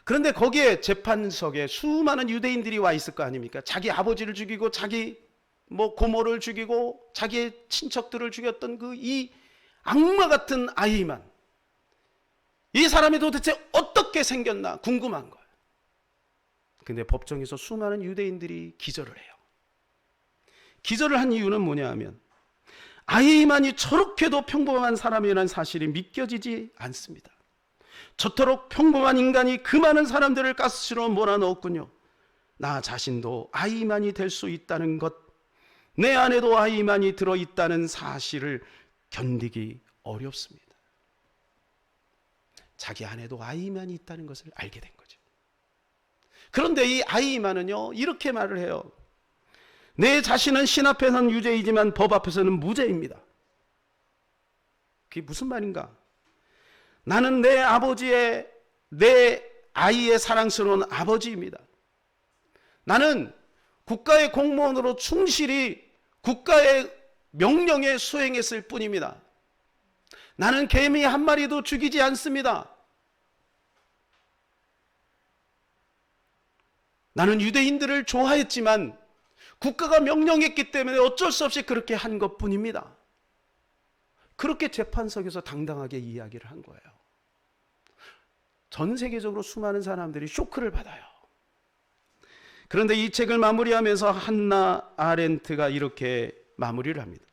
그런데 거기에 재판석에 수많은 유대인들이 와 있을 거 아닙니까? 자기 아버지를 죽이고 자기 고모를 죽이고 자기의 친척들을 죽였던 그 이 악마 같은 아이만, 이 사람이 도대체 어떻게 생겼나 궁금한 거예요. 근데 법정에서 수많은 유대인들이 기절을 해요. 기절을 한 이유는 뭐냐 하면 아이만이 저렇게도 평범한 사람이라는 사실이 믿겨지지 않습니다. 저토록 평범한 인간이 그 많은 사람들을 가스실로 몰아넣었군요. 나 자신도 아이만이 될 수 있다는 것, 내 안에도 아이만이 들어있다는 사실을 견디기 어렵습니다. 자기 안에도 아이만이 있다는 것을 알게 된 거죠. 그런데 이 아이만은요, 이렇게 말을 해요. 내 자신은 신 앞에서는 유죄이지만 법 앞에서는 무죄입니다. 그게 무슨 말인가? 나는 내 아버지의, 내 아이의 사랑스러운 아버지입니다. 나는 국가의 공무원으로 충실히 국가의 명령에 수행했을 뿐입니다. 나는 개미 한 마리도 죽이지 않습니다. 나는 유대인들을 좋아했지만 국가가 명령했기 때문에 어쩔 수 없이 그렇게 한 것뿐입니다. 그렇게 재판석에서 당당하게 이야기를 한 거예요. 전 세계적으로 수많은 사람들이 쇼크를 받아요. 그런데 이 책을 마무리하면서 한나 아렌트가 이렇게 마무리를 합니다.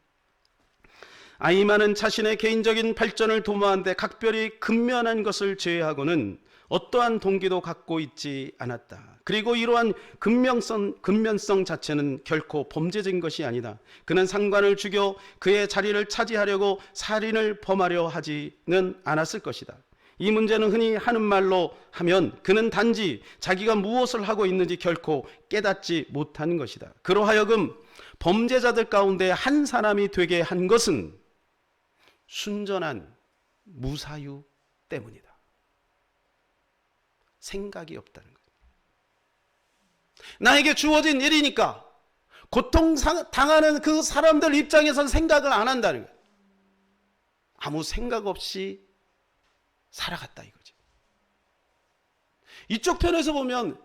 아이만은 자신의 개인적인 발전을 도모하는데 각별히 근면한 것을 제외하고는 어떠한 동기도 갖고 있지 않았다. 그리고 이러한 근면성 자체는 결코 범죄적인 것이 아니다. 그는 상관을 죽여 그의 자리를 차지하려고 살인을 범하려 하지는 않았을 것이다. 이 문제는 흔히 하는 말로 하면 그는 단지 자기가 무엇을 하고 있는지 결코 깨닫지 못하는 것이다. 그로 하여금 범죄자들 가운데 한 사람이 되게 한 것은 순전한 무사유 때문이다. 생각이 없다는 거예요. 나에게 주어진 일이니까 고통당하는 그 사람들 입장에선 생각을 안 한다는 거예요. 아무 생각 없이 살아갔다 이거죠. 이쪽 편에서 보면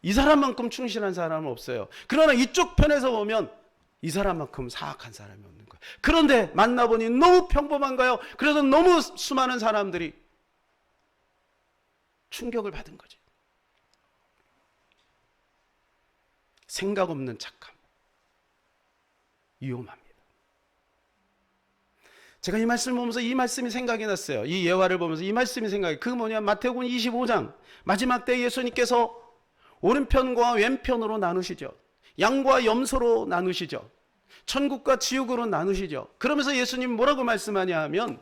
이 사람만큼 충실한 사람은 없어요. 그러나 이쪽 편에서 보면 이 사람만큼 사악한 사람이 없는 거예요. 그런데 만나보니 너무 평범한가요? 그래서 너무 수많은 사람들이 충격을 받은 거죠. 생각 없는 착함. 위험합니다. 제가 이 말씀을 보면서 이 말씀이 생각이 났어요. 이 예화를 보면서 이 말씀이 생각이, 그 뭐냐, 마태복음 25장 마지막 때 예수님께서 오른편과 왼편으로 나누시죠. 양과 염소로 나누시죠. 천국과 지옥으로 나누시죠. 그러면서 예수님 뭐라고 말씀하냐 하면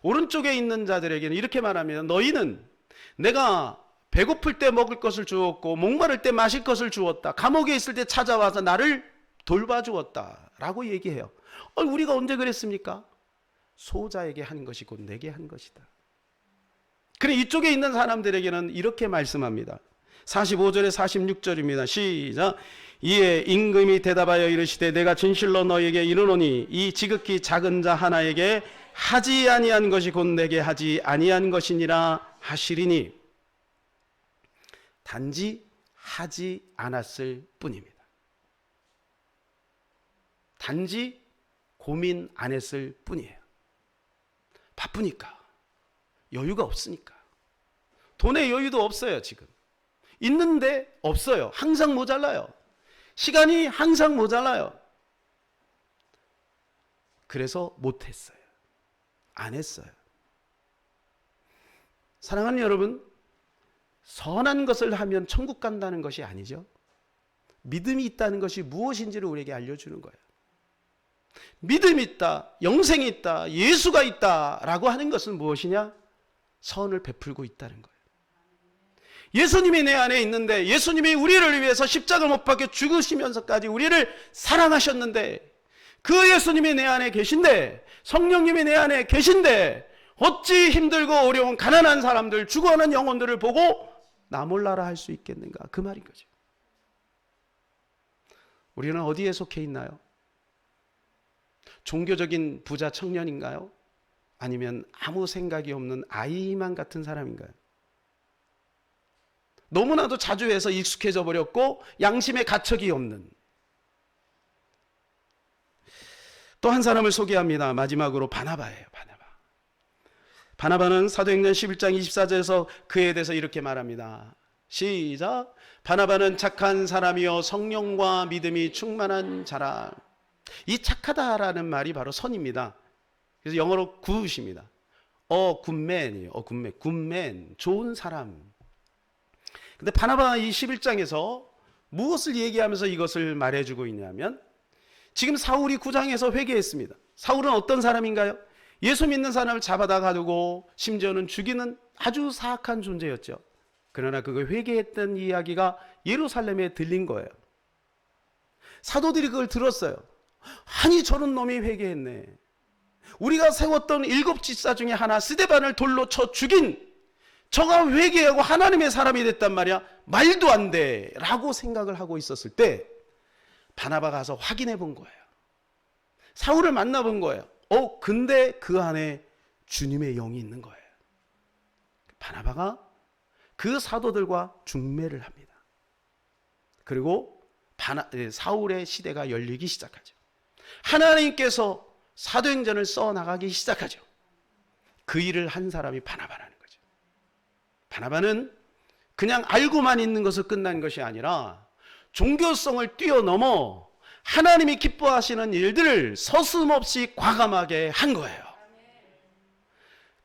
오른쪽에 있는 자들에게는 이렇게 말합니다. 너희는 내가 배고플 때 먹을 것을 주었고 목마를 때 마실 것을 주었다. 감옥에 있을 때 찾아와서 나를 돌봐주었다 라고 얘기해요. 우리가 언제 그랬습니까? 소자에게 한 것이 곧 내게 한 것이다. 그래, 이쪽에 있는 사람들에게는 이렇게 말씀합니다. 45절에 46절입니다. 시작. 이에 임금이 대답하여 이르시되 내가 진실로 너희에게 이르노니 이 지극히 작은 자 하나에게 하지 아니한 것이 곧 내게 하지 아니한 것이니라 하시리니, 단지 하지 않았을 뿐입니다. 단지 고민 안 했을 뿐이에요. 바쁘니까, 여유가 없으니까. 돈의 여유도 없어요. 지금 있는데 없어요. 항상 모자라요. 시간이 항상 모자라요. 그래서 못했어요. 안 했어요. 사랑하는 여러분, 선한 것을 하면 천국 간다는 것이 아니죠. 믿음이 있다는 것이 무엇인지를 우리에게 알려주는 거예요. 믿음이 있다, 영생이 있다, 예수가 있다라고 하는 것은 무엇이냐? 선을 베풀고 있다는 거예요. 예수님이 내 안에 있는데, 예수님이 우리를 위해서 십자가를 못 박혀 죽으시면서까지 우리를 사랑하셨는데, 그 예수님이 내 안에 계신데, 성령님이 내 안에 계신데, 어찌 힘들고 어려운 가난한 사람들, 죽어가는 영혼들을 보고 나 몰라라 할 수 있겠는가? 그 말인 거죠. 우리는 어디에 속해 있나요? 종교적인 부자 청년인가요? 아니면 아무 생각이 없는 아이만 같은 사람인가요? 너무나도 자주 해서 익숙해져 버렸고 양심의 가책이 없는 또 한 사람을 소개합니다. 마지막으로 바나바예요. 바나바는 사도행전 11장 24절에서 그에 대해서 이렇게 말합니다. 시작. 바나바는 착한 사람이요 성령과 믿음이 충만한 자라. 이 착하다라는 말이 바로 선입니다. 그래서 영어로 굿입니다. 굿맨이에요. 굿맨, 좋은 사람. 근데 바나바가 이 11장에서 무엇을 얘기하면서 이것을 말해주고 있냐면, 지금 사울이 구장에서 회개했습니다. 사울은 어떤 사람인가요? 예수 믿는 사람을 잡아다 가두고 심지어는 죽이는 아주 사악한 존재였죠. 그러나 그걸 회개했던 이야기가 예루살렘에 들린 거예요. 사도들이 그걸 들었어요. 아니 저런 놈이 회개했네. 우리가 세웠던 7 집사 중에 하나 스데반을 돌로 쳐 죽인 저가 회개하고 하나님의 사람이 됐단 말이야. 말도 안 돼 라고 생각을 하고 있었을 때 바나바가 가서 확인해 본 거예요. 사울을 만나본 거예요. 근데 그 안에 주님의 영이 있는 거예요. 바나바가 그 사도들과 중매를 합니다. 그리고 사울의 시대가 열리기 시작하죠. 하나님께서 사도행전을 써나가기 시작하죠. 그 일을 한 사람이 바나바라는 거죠. 바나바는 그냥 알고만 있는 것을 끝난 것이 아니라 종교성을 뛰어넘어 하나님이 기뻐하시는 일들을 서슴없이 과감하게 한 거예요.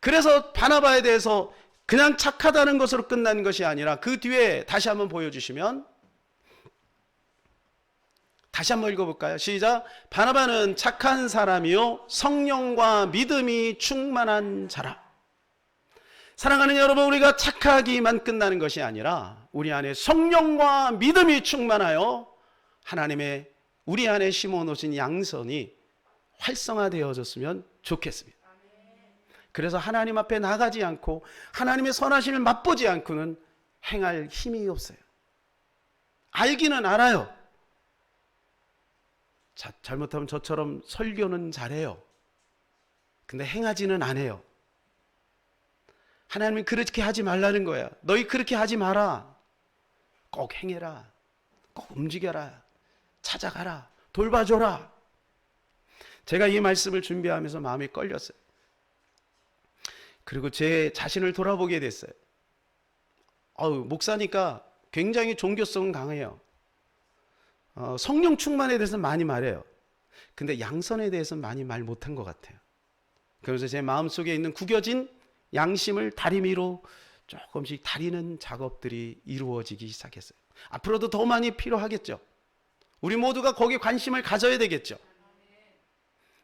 그래서 바나바에 대해서 그냥 착하다는 것으로 끝난 것이 아니라 그 뒤에 다시 한번 보여주시면, 다시 한번 읽어볼까요? 시작. 바나바는 착한 사람이요 성령과 믿음이 충만한 자라. 사랑하는 여러분, 우리가 착하기만 끝나는 것이 아니라 우리 안에 성령과 믿음이 충만하여 하나님의 우리 안에 심어놓으신 양선이 활성화되어졌으면 좋겠습니다. 그래서 하나님 앞에 나가지 않고 하나님의 선하심을 맛보지 않고는 행할 힘이 없어요. 알기는 알아요. 잘못하면 저처럼 설교는 잘해요. 근데 행하지는 않아요. 하나님은 그렇게 하지 말라는 거야. 너희 그렇게 하지 마라. 꼭 행해라. 꼭 움직여라. 찾아가라. 돌봐줘라. 제가 이 말씀을 준비하면서 마음이 끌렸어요. 그리고 제 자신을 돌아보게 됐어요. 목사니까 굉장히 종교성은 강해요. 성령 충만에 대해서는 많이 말해요. 근데 양선에 대해서는 많이 말 못한 것 같아요. 그래서 제 마음속에 있는 구겨진 양심을 다리미로 조금씩 다리는 작업들이 이루어지기 시작했어요. 앞으로도 더 많이 필요하겠죠. 우리 모두가 거기에 관심을 가져야 되겠죠.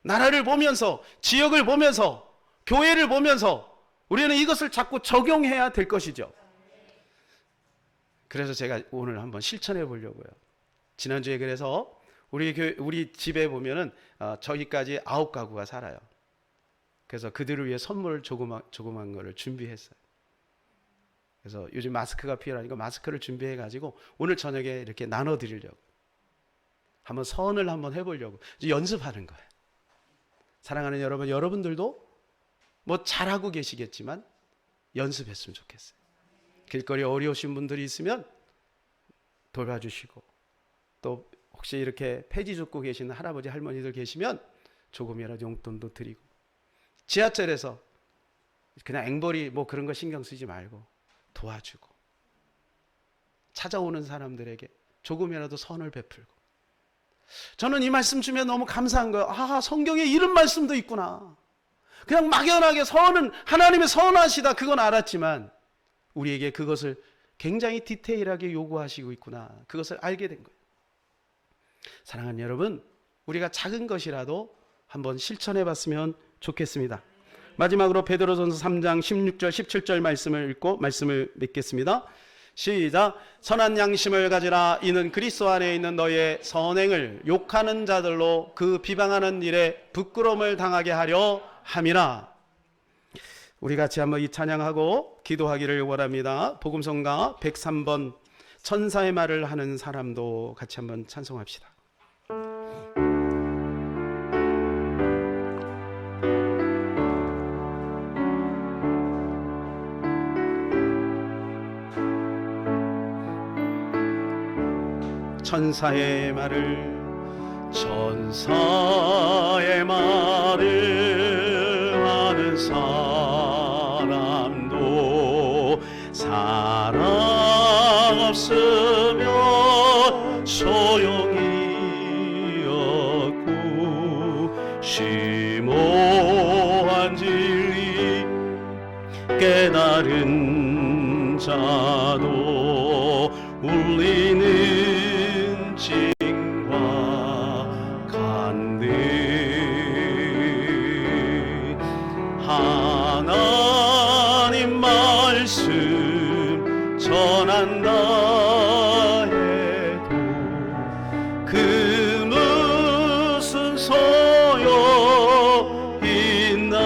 나라를 보면서, 지역을 보면서, 교회를 보면서 우리는 이것을 자꾸 적용해야 될 것이죠. 그래서 제가 오늘 한번 실천해 보려고요. 지난주에 그래서 우리 집에 보면은 저기까지 9가구가 살아요. 그래서 그들을 위해 선물 조그만 거를 준비했어요. 그래서 요즘 마스크가 필요하니까 마스크를 준비해 가지고 오늘 저녁에 이렇게 나눠 드리려고. 한번 선을 한번 해보려고 연습하는 거예요. 사랑하는 여러분, 여러분들도 뭐 잘하고 계시겠지만 연습했으면 좋겠어요. 길거리 어려우신 분들이 있으면 돌봐주시고, 또 혹시 이렇게 폐지 줍고 계시는 할아버지 할머니들 계시면 조금이라도 용돈도 드리고, 지하철에서 그냥 앵벌이 뭐 그런 거 신경 쓰지 말고 도와주고, 찾아오는 사람들에게 조금이라도 선을 베풀고, 저는 이 말씀 주면 너무 감사한 거예요. 아, 성경에 이런 말씀도 있구나. 그냥 막연하게 하나님의 선하시다 그건 알았지만 우리에게 그것을 굉장히 디테일하게 요구하시고 있구나. 그것을 알게 된 거예요. 사랑하는 여러분, 우리가 작은 것이라도 한번 실천해 봤으면 좋겠습니다. 마지막으로 베드로전서 3장 16절 17절 말씀을 읽고 말씀을 맺겠습니다. 시작. 선한 양심을 가지라. 이는 그리스도 안에 있는 너의 선행을 욕하는 자들로 그 비방하는 일에 부끄러움을 당하게 하려 함이라. 우리 같이 한번 이 찬양하고 기도하기를 원합니다. 복음성가 103번 천사의 말을 하는 사람도 같이 한번 찬송합시다. 천사의 말을 하는 사람도 사랑 없으면 소용이 없고 심오한 진리 깨달은 자도 울리는 징과 간듯 하나님 말씀 전한다 해도 그 무슨 소용 있나.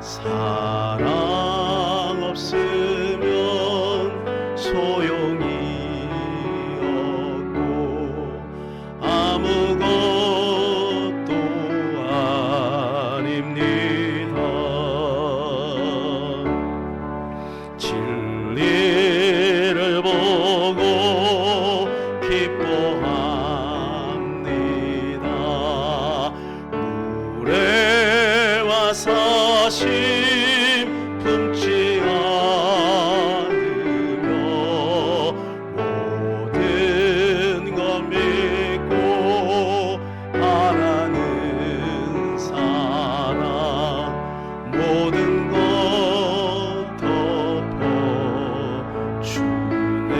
사랑 없으면 소용이 없고 아무것도 아닙니다. 진리를 보고 기뻐합니다. 무례와 사심 품지 않으며 모든 것 믿고 바라는 사람 모든 것 덮어주네.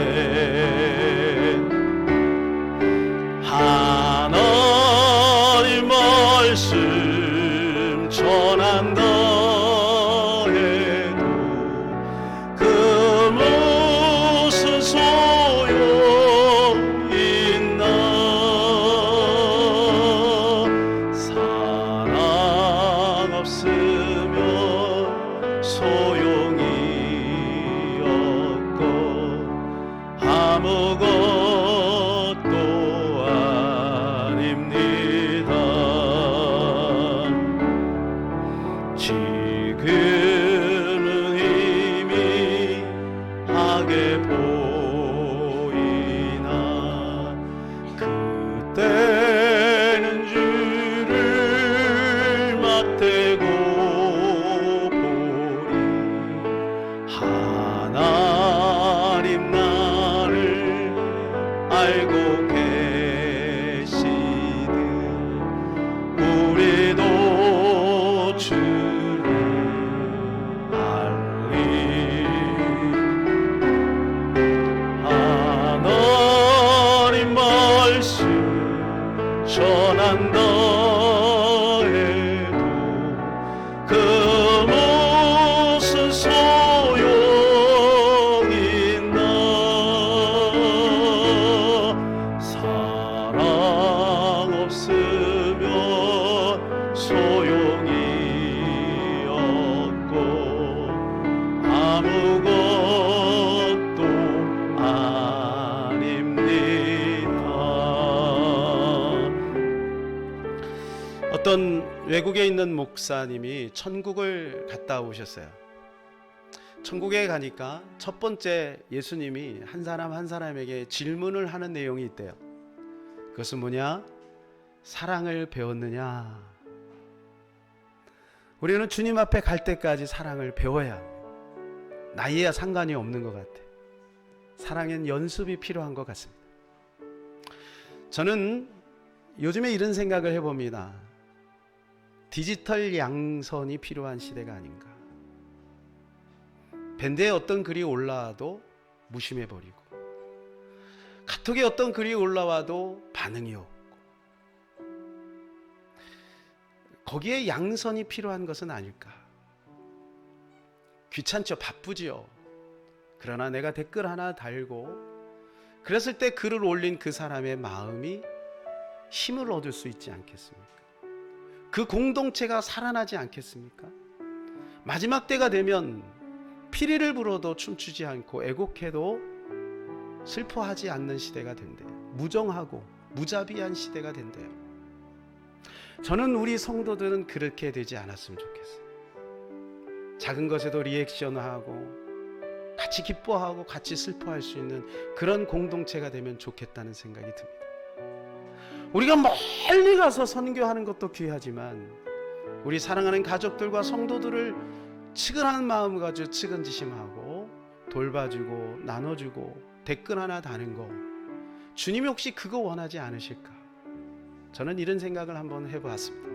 하나님 말씀 전한다 해도 그 무슨 소용 있나. 사랑 없으면 소용이 없고 아무것도 아닙니다. 지금은 이미 하게 보이나 그때는 주를 맞대고 보리. 하나님 나를 알고 계시듯 우리도 주를 알리. 하나님 말씀 전한다 해도 그 무슨 소용 있나. 사랑 없으면 소용이 없고 아무것도 아닙니다. 어떤 외국에 있는 목사님이 천국을 갔다 오셨어요. 천국에 가니까 첫 번째 예수님이 한 사람 한 사람에게 질문을 하는 내용이 있대요. 그것은 뭐냐? 사랑을 배웠느냐? 우리는 주님 앞에 갈 때까지 사랑을 배워야 합니다. 나이와 상관이 없는 것 같아요. 사랑엔 연습이 필요한 것 같습니다. 저는 요즘에 이런 생각을 해봅니다. 디지털 양선이 필요한 시대가 아닌가. 밴드에 어떤 글이 올라와도 무심해버리고, 카톡에 어떤 글이 올라와도 반응이 없고, 거기에 양선이 필요한 것은 아닐까. 귀찮죠, 바쁘지요. 그러나 내가 댓글 하나 달고 그랬을 때 글을 올린 그 사람의 마음이 힘을 얻을 수 있지 않겠습니까? 그 공동체가 살아나지 않겠습니까? 마지막 때가 되면 피리를 불어도 춤추지 않고 애곡해도 슬퍼하지 않는 시대가 된대요. 무정하고 무자비한 시대가 된대요. 저는 우리 성도들은 그렇게 되지 않았으면 좋겠어요. 작은 것에도 리액션하고 같이 기뻐하고 같이 슬퍼할 수 있는 그런 공동체가 되면 좋겠다는 생각이 듭니다. 우리가 멀리 가서 선교하는 것도 귀하지만 우리 사랑하는 가족들과 성도들을 측은한 마음을 가지고 측은지심하고 돌봐주고 나눠주고 댓글 하나 다는 거, 주님이 혹시 그거 원하지 않으실까? 저는 이런 생각을 한번 해보았습니다.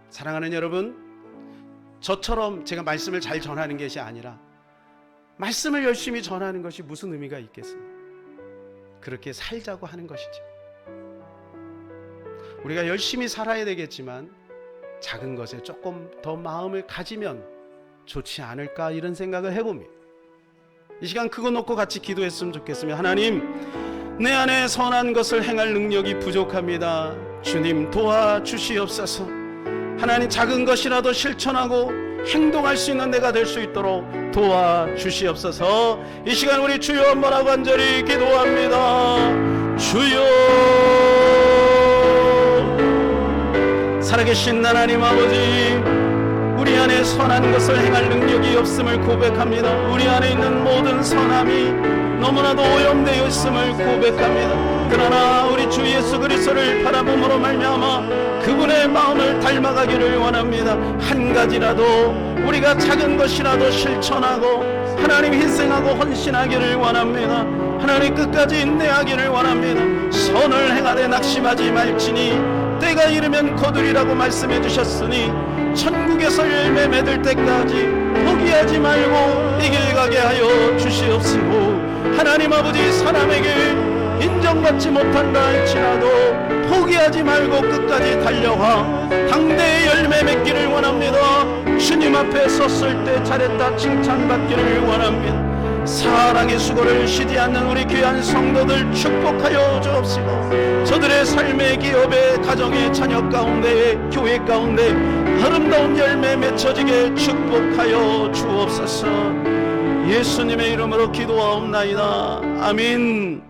사랑하는 여러분, 저처럼 제가 말씀을 잘 전하는 것이 아니라 말씀을 열심히 전하는 것이 무슨 의미가 있겠습니까? 그렇게 살자고 하는 것이죠. 우리가 열심히 살아야 되겠지만 작은 것에 조금 더 마음을 가지면 좋지 않을까, 이런 생각을 해봅니다. 이 시간 그거 놓고 같이 기도했으면 좋겠습니다. 하나님, 내 안에 선한 것을 행할 능력이 부족합니다. 주님 도와주시옵소서. 하나님, 작은 것이라도 실천하고 행동할 수 있는 내가 될 수 있도록 도와주시옵소서. 이 시간 우리 주여 한번 하고 간절히 기도합니다. 주여, 살아계신 하나님 아버지, 우리 안에 선한 것을 행할 능력이 없음을 고백합니다. 우리 안에 있는 모든 선함이 너무나도 오염되어 있음을 고백합니다. 그러나 우리 주 예수 그리스도를 바라봄으로 말미암아 그분의 마음을 닮아가기를 원합니다. 한 가지라도 우리가 작은 것이라도 실천하고 하나님 희생하고 헌신하기를 원합니다. 하나님 끝까지 인내하기를 원합니다. 선을 행하되 낙심하지 말지니 때가 이르면 거두리라고 말씀해 주셨으니 천국에서 열매 맺을 때까지 포기하지 말고 이 길 가게 하여 주시옵시고, 하나님 아버지, 사람에게 인정받지 못한다 할지라도 포기하지 말고 끝까지 달려가 당대의 열매 맺기를 원합니다. 주님 앞에 섰을 때 잘했다 칭찬받기를 원합니다. 사랑의 수고를 쉬지 않는 우리 귀한 성도들 축복하여 주옵시고, 저들의 삶의 기업의 가정의 자녀 가운데 교회 가운데 아름다운 열매 맺혀지게 축복하여 주옵소서. 예수님의 이름으로 기도하옵나이다. 아멘.